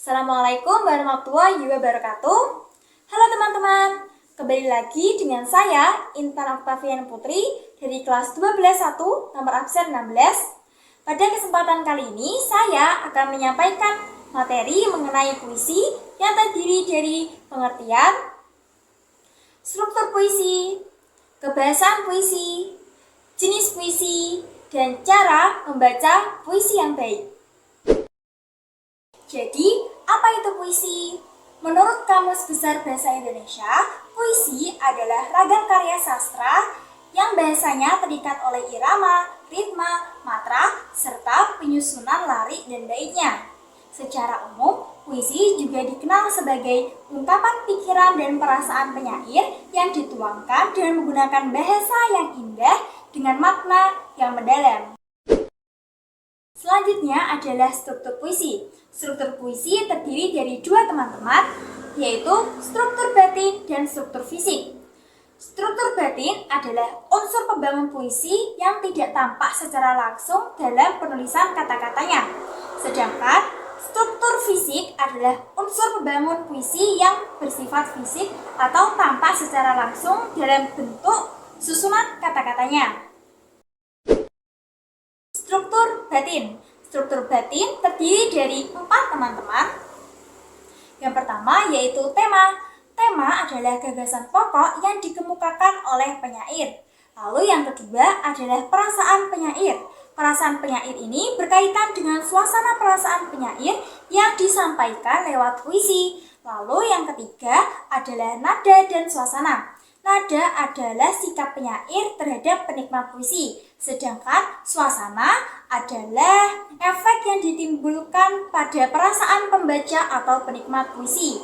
Assalamualaikum warahmatullahi wabarakatuh. Halo teman-teman, kembali lagi dengan saya Intan Octavian Putri dari kelas 12.1 nomor absen 16. Pada kesempatan kali ini saya akan menyampaikan materi mengenai puisi yang terdiri dari pengertian, struktur puisi, kebahasaan puisi, jenis puisi, dan cara membaca puisi yang baik. Jadi, apa itu puisi? Menurut Kamus Besar Bahasa Indonesia, puisi adalah ragam karya sastra yang bahasanya terikat oleh irama, ritma, matra, serta penyusunan larik dan baitnya. Secara umum, puisi juga dikenal sebagai ungkapan pikiran dan perasaan penyair yang dituangkan dengan menggunakan bahasa yang indah dengan makna yang mendalam. Selanjutnya adalah struktur puisi. Struktur puisi terdiri dari dua teman-teman, yaitu struktur batin dan struktur fisik. Struktur batin adalah unsur pembangun puisi yang tidak tampak secara langsung dalam penulisan kata-katanya. Sedangkan struktur fisik adalah unsur pembangun puisi yang bersifat fisik atau tampak secara langsung dalam bentuk susunan kata-katanya. Struktur batin. Struktur batin terdiri dari 4 teman-teman. Yang pertama yaitu tema. Tema adalah gagasan pokok yang dikemukakan oleh penyair. Lalu yang kedua adalah perasaan penyair. Perasaan penyair ini berkaitan dengan suasana perasaan penyair yang disampaikan lewat puisi. Lalu yang ketiga adalah nada dan suasana. Nada adalah sikap penyair terhadap penikmat puisi, sedangkan suasana adalah efek yang ditimbulkan pada perasaan pembaca atau penikmat puisi.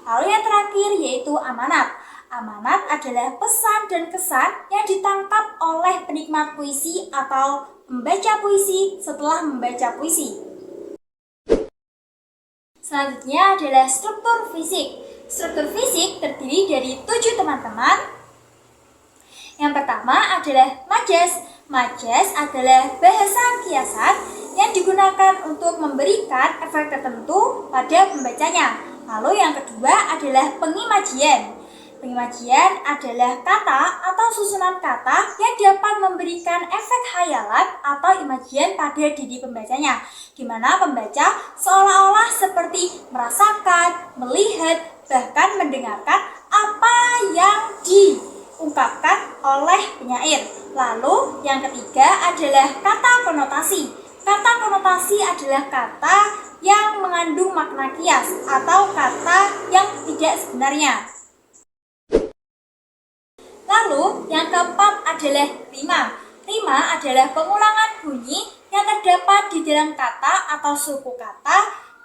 Lalu yang terakhir yaitu amanat. Amanat adalah pesan dan kesan yang ditangkap oleh penikmat puisi atau pembaca puisi setelah membaca puisi. Selanjutnya adalah struktur fisik. Struktur fisik terdiri dari 7 teman-teman. Yang pertama adalah majas. Majas adalah bahasa kiasan yang digunakan untuk memberikan efek tertentu pada pembacanya. Lalu yang kedua adalah pengimajian. Pengimajian adalah kata atau susunan kata yang dapat memberikan efek hayalan atau imajian pada diri pembacanya, di mana pembaca seolah-olah seperti merasakan, melihat, bahkan mendengarkan apa yang diungkapkan oleh penyair. Lalu yang ketiga adalah kata konotasi. Kata konotasi adalah kata yang mengandung makna kias atau kata yang tidak sebenarnya. Lalu yang keempat adalah rima. Rima adalah pengulangan bunyi yang terdapat di dalam kata atau suku kata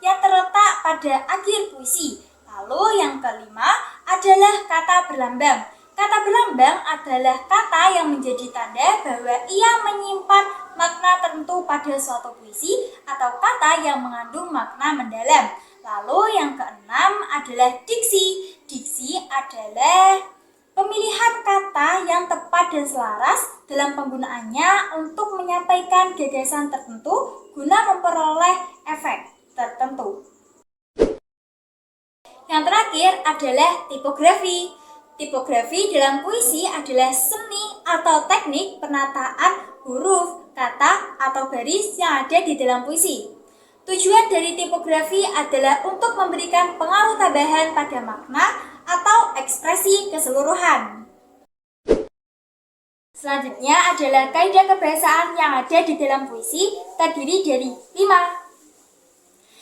yang terletak pada akhir puisi. Lalu yang kelima adalah kata berlambang. Kata berlambang adalah kata yang menjadi tanda bahwa ia menyimpan makna tertentu pada suatu puisi atau kata yang mengandung makna mendalam. Lalu yang keenam adalah diksi. Diksi adalah pemilihan kata yang tepat dan selaras dalam penggunaannya untuk menyampaikan gagasan tertentu guna memperoleh efek tertentu. Yang terakhir adalah tipografi. Tipografi dalam puisi adalah seni atau teknik penataan huruf, kata, atau baris yang ada di dalam puisi. Tujuan dari tipografi adalah untuk memberikan pengaruh tambahan pada makna atau ekspresi keseluruhan. Selanjutnya adalah kaidah kebahasaan yang ada di dalam puisi, terdiri dari 5.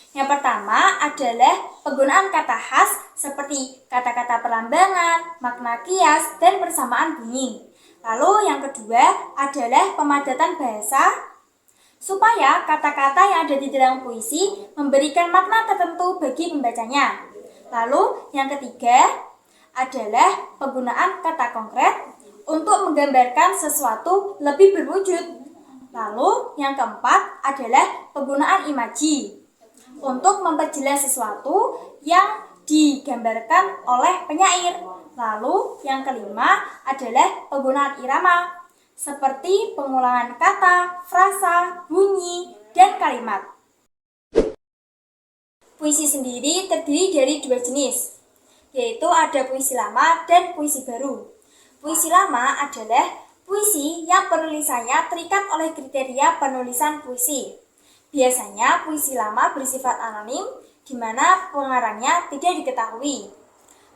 Yang pertama adalah penggunaan kata khas seperti kata-kata perlambangan, makna kias, dan persamaan bunyi. Lalu yang kedua adalah pemadatan bahasa supaya kata-kata yang ada di dalam puisi memberikan makna tertentu bagi pembacanya. Lalu yang ketiga adalah penggunaan kata konkret untuk menggambarkan sesuatu lebih berwujud. Lalu yang keempat adalah penggunaan imaji untuk memperjelas sesuatu yang digambarkan oleh penyair. Lalu yang kelima adalah penggunaan irama seperti pengulangan kata, frasa, bunyi, dan kalimat. Puisi sendiri terdiri dari dua jenis, yaitu ada puisi lama dan puisi baru. Puisi lama adalah puisi yang penulisannya terikat oleh kriteria penulisan puisi. Biasanya puisi lama bersifat anonim, di mana pengarangnya tidak diketahui.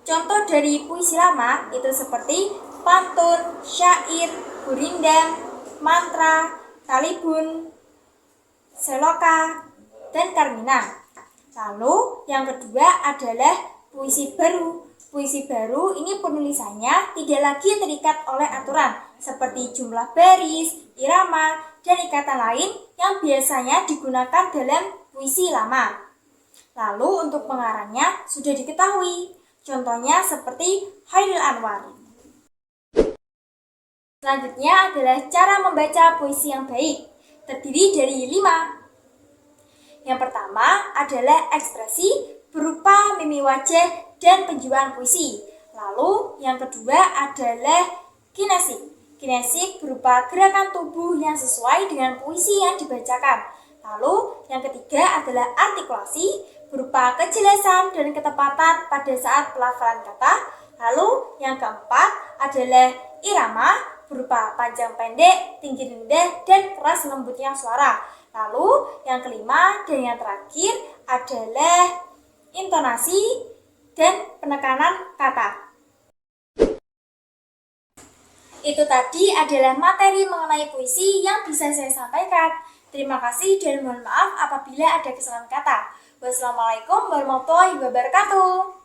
Contoh dari puisi lama itu seperti pantun, syair, gurindam, mantra, talibun, seloka, dan karmina. Lalu yang kedua adalah puisi baru. Puisi baru ini penulisannya tidak lagi terikat oleh aturan seperti jumlah baris, irama, dan ikatan lain yang biasanya digunakan dalam puisi lama. Lalu untuk pengarangnya sudah diketahui, contohnya seperti Hairil Anwar. Selanjutnya adalah cara membaca puisi yang baik, terdiri dari 5. Yang pertama adalah ekspresi berupa mimi wajah dan penjualan puisi. Lalu yang kedua adalah kinesik. Kinesik berupa gerakan tubuh yang sesuai dengan puisi yang dibacakan. Lalu yang ketiga adalah artikulasi berupa kejelasan dan ketepatan pada saat pelafalan kata. Lalu yang keempat adalah irama berupa panjang pendek, tinggi rendah, dan keras lembutnya suara. Lalu yang kelima dan yang terakhir adalah intonasi dan penekanan kata. Itu tadi adalah materi mengenai puisi yang bisa saya sampaikan. Terima kasih dan mohon maaf apabila ada kesalahan kata. Wassalamualaikum warahmatullahi wabarakatuh.